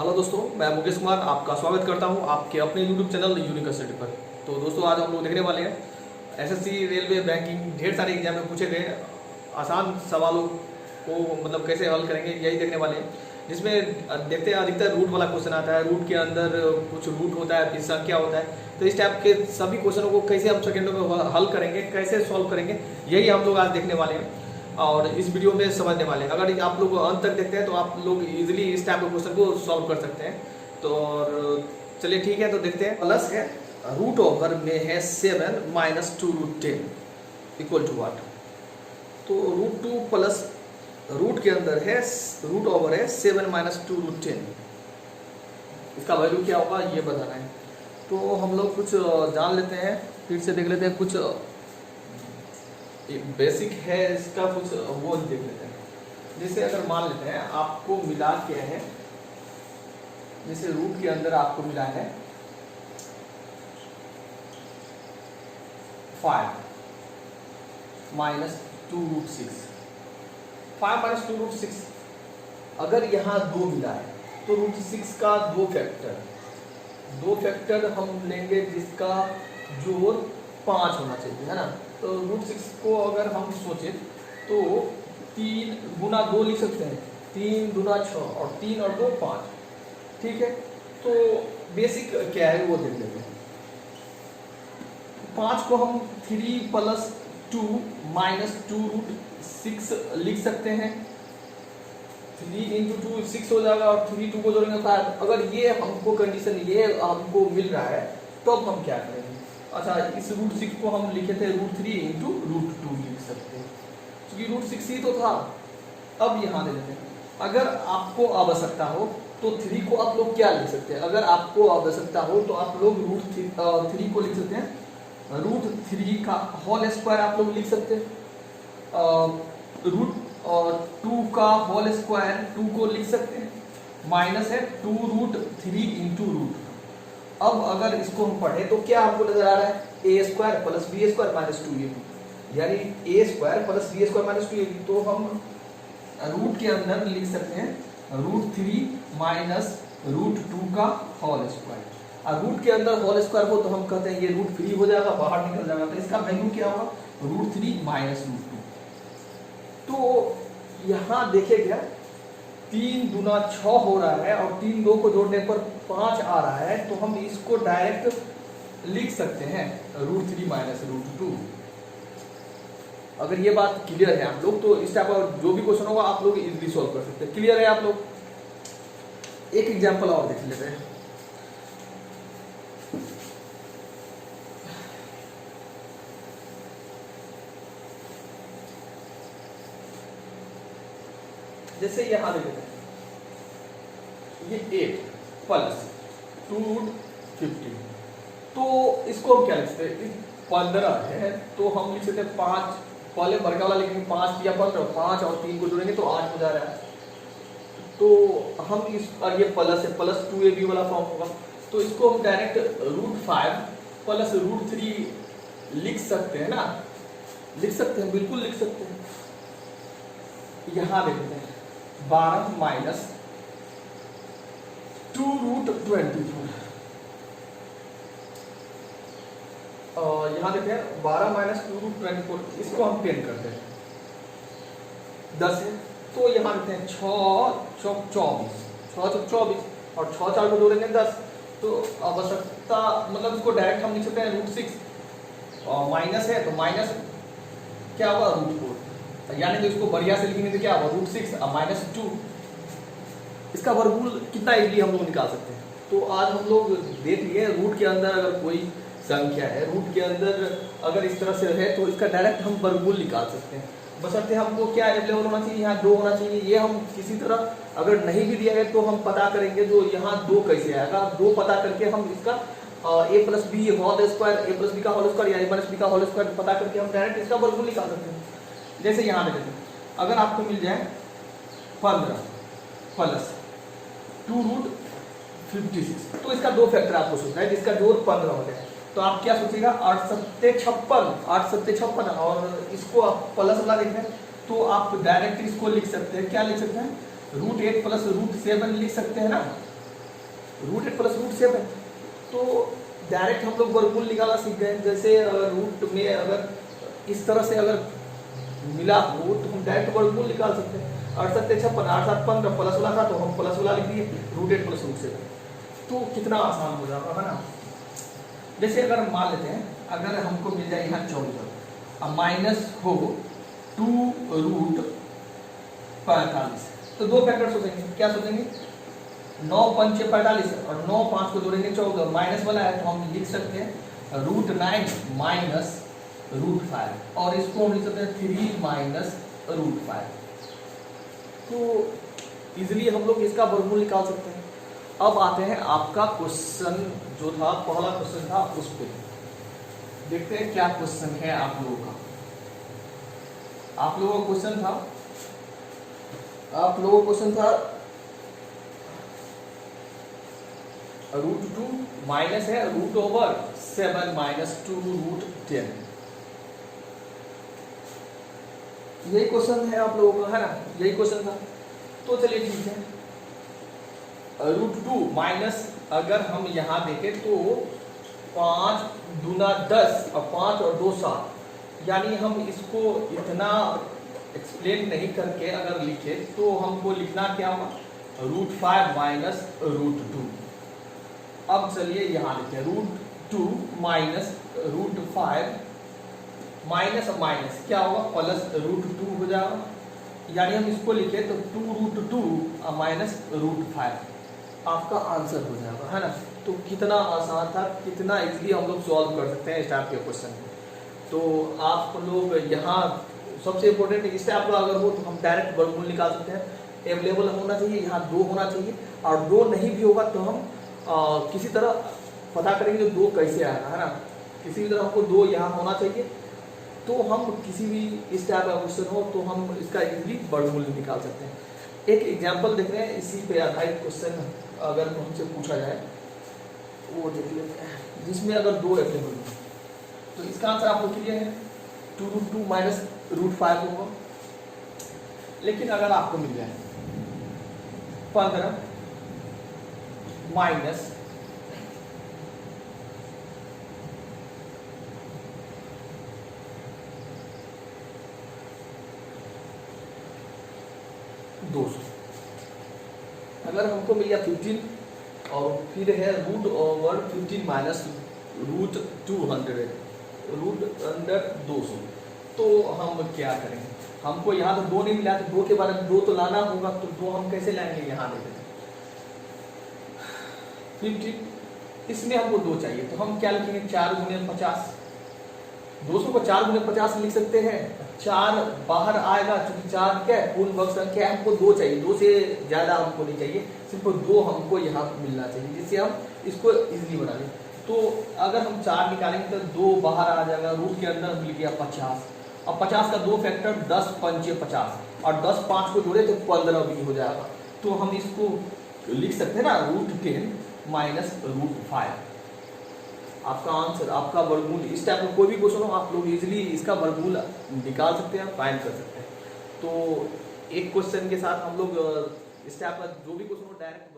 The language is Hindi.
हेलो दोस्तों, मैं मुकेश कुमार आपका स्वागत करता हूं आपके अपने यूट्यूब चैनल यूनिक स्टडी पर। तो दोस्तों, आज हम लोग देखने वाले हैं एसएससी, रेलवे, बैंकिंग, ढेर सारे एग्जाम में पूछे गए आसान सवालों को मतलब कैसे हल करेंगे, यही देखने वाले हैं। जिसमें देखते हैं अधिकतर रूट वाला क्वेश्चन आता है, रूट के अंदर कुछ रूट होता है, फिर संख्या होता है। तो इस टाइप के सभी क्वेश्चनों को कैसे हम सेकेंडों में हल करेंगे, कैसे सॉल्व करेंगे, यही हम लोग आज देखने वाले हैं और इस वीडियो में समझने वाले हैं। अगर आप लोग अंत तक देखते हैं तो आप लोग इजीली इस टाइप के क्वेश्चन को सॉल्व कर सकते हैं। तो चलिए ठीक है, तो देखते हैं। प्लस है रूट ओवर में है 7 minus 2 root 10 equal to what. तो रूट 2 प्लस रूट के अंदर है रूट ओवर है 7 माइनस 2 रूट 10, इसका वैल्यू क्या होगा ये बताना है। तो हम लोग कुछ जान लेते हैं, फिर से देख लेते हैं, कुछ बेसिक है इसका, कुछ वो देख लेते हैं। जैसे अगर मान लेते हैं आपको मिला क्या है, जैसे रूट के अंदर आपको मिला है 5 माइनस 2 रूट 6, 5 माइनस 2 रूट 6। अगर यहाँ 2 मिला है तो रूट 6 का दो फैक्टर हम लेंगे जिसका जोड़ 5 होना चाहिए, है ना। तो रूट 6 को अगर हम सोचें तो 3 गुना 2 लिख सकते हैं, 3 गुना 6 और 3 और 2 5, ठीक है। तो बेसिक क्या है वो देख लेते हैं। 5 को हम 3 प्लस 2 माइनस 2 रूट 6 लिख सकते हैं। 3 इंटू 2 6 हो जाएगा और 3 2 को जोड़ेंगे 5। अगर ये हमको कंडीशन ये हमको मिल रहा है तो अब हम क्या करेंगे। अच्छा, इस रूट 6 को हम लिखे थे रूट 3 इंटू रूट 2 लिख सकते हैं, क्योंकि रूट 6 ही तो था। अब यहाँ दे देते हैं। अगर आपको आवश्यकता हो तो 3 को आप लोग क्या लिख सकते हैं। अगर आपको आवश्यकता हो तो आप लोग रूट 3 को लिख सकते हैं रूट 3 का होल स्क्वायर आप लोग लिख सकते हैं। रूट 2 का होल स्क्वायर 2 को लिख सकते हैं, माइनस है 2 रूट 3 इंटू रूट। अब अगर इसको हम पढ़े तो क्या हमको नजर आ रहा है, A square plus B square minus 2ab, यानी A square plus B square minus 2ab। तो हम रूट के अंदर लिख सकते हैं रूट 3 माइनस रूट 2 का होल स्क्वायर। और रूट के अंदर होल स्क्वायर हो तो हम कहते हैं ये रूट 3 हो जाएगा, बाहर निकल जाएगा, तो इसका वैल्यू क्या होगा रूट 3 माइनस रूट 2। तो यहाँ देखिएगा 3 गुना 6 हो रहा है और 3 2 को जोड़ने पर 5 आ रहा है, तो हम इसको डायरेक्ट लिख सकते हैं रूट 3 माइनस रूट 2। अगर ये बात क्लियर है आप लोग तो इस टाइप का जो भी क्वेश्चन होगा आप लोग इजीली सॉल्व कर सकते हैं। क्लियर है आप लोग। एक एग्जांपल और देख लेते हैं। जैसे यहां देख लेते हैं, ये 8 प्लस 2 रूट 15। तो इसको हम क्या लिख सकते हैं, 15 है तो हम लिख सकते हैं 5, पहले बड़का वाला लिखेंगे 5 या 15, 5 और 3 को जोड़ेंगे तो 8 हो जा रहा है। तो हम इस, और ये प्लस है, प्लस 2ab वाला फॉर्म होगा। तो इसको हम डायरेक्ट रूट 5 प्लस रूट 3 लिख सकते हैं ना, लिख सकते हैं, बिल्कुल लिख सकते हैं। यहां देखते हैं 12 माइनस 2 रूट 24, और यहाँ देखते हैं 12 माइनस 2 रूट 24, इसको हम 10 करते हैं, 10 है। तो यहाँ देखते हैं 6 चौक 24, 6 चौक 24 और 6 4 को जोड़ेंगे 10। तो आवश्यकता मतलब इसको डायरेक्ट हम लिख सकते हैं रूट 6, और माइनस है तो माइनस क्या होगा रूट 4, यानी तो इसको बढ़िया से लिखेंगे तो क्या होगा रूट 6 और माइनस 2। इसका वर्गमूल कितना इजीली हम लोग निकाल सकते हैं। तो आज हम लोग देख लिए रूट के अंदर अगर कोई संख्या है, रूट के अंदर अगर इस तरह से है तो इसका डायरेक्ट हम वर्गमूल निकाल सकते हैं। बशर्ते हमको क्या अवेलेबल होना चाहिए, यहाँ 2 होना चाहिए। ये हम किसी तरह अगर नहीं भी दिया है तो हम पता करेंगे जो यहाँ 2 कैसे आएगा, 2 पता करके हम इसका a plus B whole square, a plus B का होल स्क्वायर या a माइनस बी का होल स्क्वायर पता करके हम डायरेक्ट इसका वर्गमूल निकाल सकते हैं। जैसे यहाँ देखते हैं, अगर आपको मिल जाए 15 प्लस 2 रूट 56, तो इसका 2 फैक्टर आपको सोचना है जिसका जोड़ 15 हो जाए। तो आप क्या सोचिएगा 8 सत्ते 56, और इसको आप प्लस वाला लिख रहे हैं तो आप डायरेक्ट इसको लिख सकते हैं, क्या लिख सकते हैं रूट 8 प्लस रूट 7 लिख सकते हैं ना। रूट 8 प्लस रूट 7, तो डायरेक्ट हम लोग वर्गमूल निकालना सीख गए। जैसे रूट में अगर इस तरह से अगर मिला हो तो हम डायरेक्ट वर्गमूल निकाल सकते हैं। 68 56 8 7 15 प्लस वाला था तो हम प्लस वाला लिख दिए, रूट 8 प्लस रूट 7, तो कितना आसान हो जाता है ना। जैसे अगर हम मान लेते हैं अगर हमको मिल जाए यहाँ 14 और माइनस हो 2 रूट 45, तो दो फैक्टर सोचेंगे, क्या सोचेंगे, 9 पंचे 45 और 9 5 को जोड़ेंगे 14, माइनस वाला है तो हम लिख सकते हैं रूट 9 माइनस रूट 5, और इसको हम लिख सकते हैं 3 माइनस रूट 5। तो इजीली हम लोग इसका वर्गमूल निकाल सकते हैं। अब आते हैं आपका क्वेश्चन जो था, पहला क्वेश्चन था, उस पे देखते हैं क्या क्वेश्चन है आप लोगों का। आप लोगों का क्वेश्चन था रूट 2 माइनस है रूट ओवर 7 माइनस 2 रूट 10। यही क्वेश्चन है आप लोगों का, है ना, यही क्वेश्चन था। तो चलिए ठीक है, रूट 2 माइनस अगर हम यहाँ देखें तो 5 दूना 10 और 5 और 2 7, यानी हम इसको इतना एक्सप्लेन नहीं करके अगर लिखे तो हमको लिखना क्या होगा, रूट 5 माइनस रूट 2। अब चलिए यहाँ लिखते हैं रूट 2 माइनस रूट 5, माइनस और माइनस क्या होगा, प्लस रूट 2 हो जाएगा, यानी हम इसको लिखे तो 2 रूट 2 और माइनस रूट 5 आपका आंसर हो जाएगा, है ना। तो कितना आसान था, कितना इजीली हम लोग सॉल्व कर सकते हैं इस टाइप के क्वेश्चन को। तो आप लोग यहाँ सबसे इम्पोर्टेंट इस टाइप का अगर हो तो हम डायरेक्ट वर्गमूल निकाल सकते हैं। अवेलेबल होना चाहिए, यहाँ 2 होना चाहिए, और 2 नहीं भी होगा तो हम किसी तरह पता करेंगे 2 कैसे आएगा, है ना। किसी भी तरह हमको 2 यहाँ होना चाहिए, तो हम किसी भी इस टाइप का क्वेश्चन हो तो हम इसका इजीली वर्गमूल निकाल सकते हैं। एक एग्जांपल देख रहे हैं, इसी पे आधारित क्वेश्चन अगर हमसे पूछा जाए वो देख लेते हैं, जिसमें अगर 2 अवेलेबल हो तो इसका आंसर आप लोग क्लियर है, 2 रूट 2 माइनस रूट 5 होगा। लेकिन अगर आपको मिल जाए 15 माइनस 200, अगर हमको मिल गया 15 और फिर है root over 15 minus root 200 root under 200, तो हम क्या करेंगे, हमको यहाँ तो 2 नहीं मिला तो 2 के बाद 2 तो लाना होगा, तो 2 हम कैसे लाएंगे, यहाँ देखें 15, इसमें हमको 2 चाहिए तो हम क्या लिखेंगे 4 गुने 50, 200 को 4 गुने 50 लिख सकते हैं। 4 बाहर आएगा क्योंकि 4 क्या है, पूर्ण वर्ग संख्या है, हमको 2 चाहिए, 2 से ज्यादा हमको नहीं चाहिए, सिर्फ 2 हमको यहाँ मिलना चाहिए, जिससे हम इसको इजीली बना लें। तो अगर हम 4 निकालेंगे तो 2 बाहर आ जाएगा, रूट के अंदर मिल गया 50, और 50 का 2 फैक्टर 10 पंचे 50, और 10 5 को जोड़े तो 15 भी हो जाएगा। तो हम इसको लिख सकते हैं ना रूट 10 माइनस रूट 5, आपका आंसर, आपका वर्गमूल। इस टाइप में कोई भी क्वेश्चन हो आप लोग इजीली इसका वर्गमूल निकाल सकते हैं, फाइंड कर सकते हैं। तो एक क्वेश्चन के साथ हम लोग इस टाइप का जो भी क्वेश्चन हो डायरेक्ट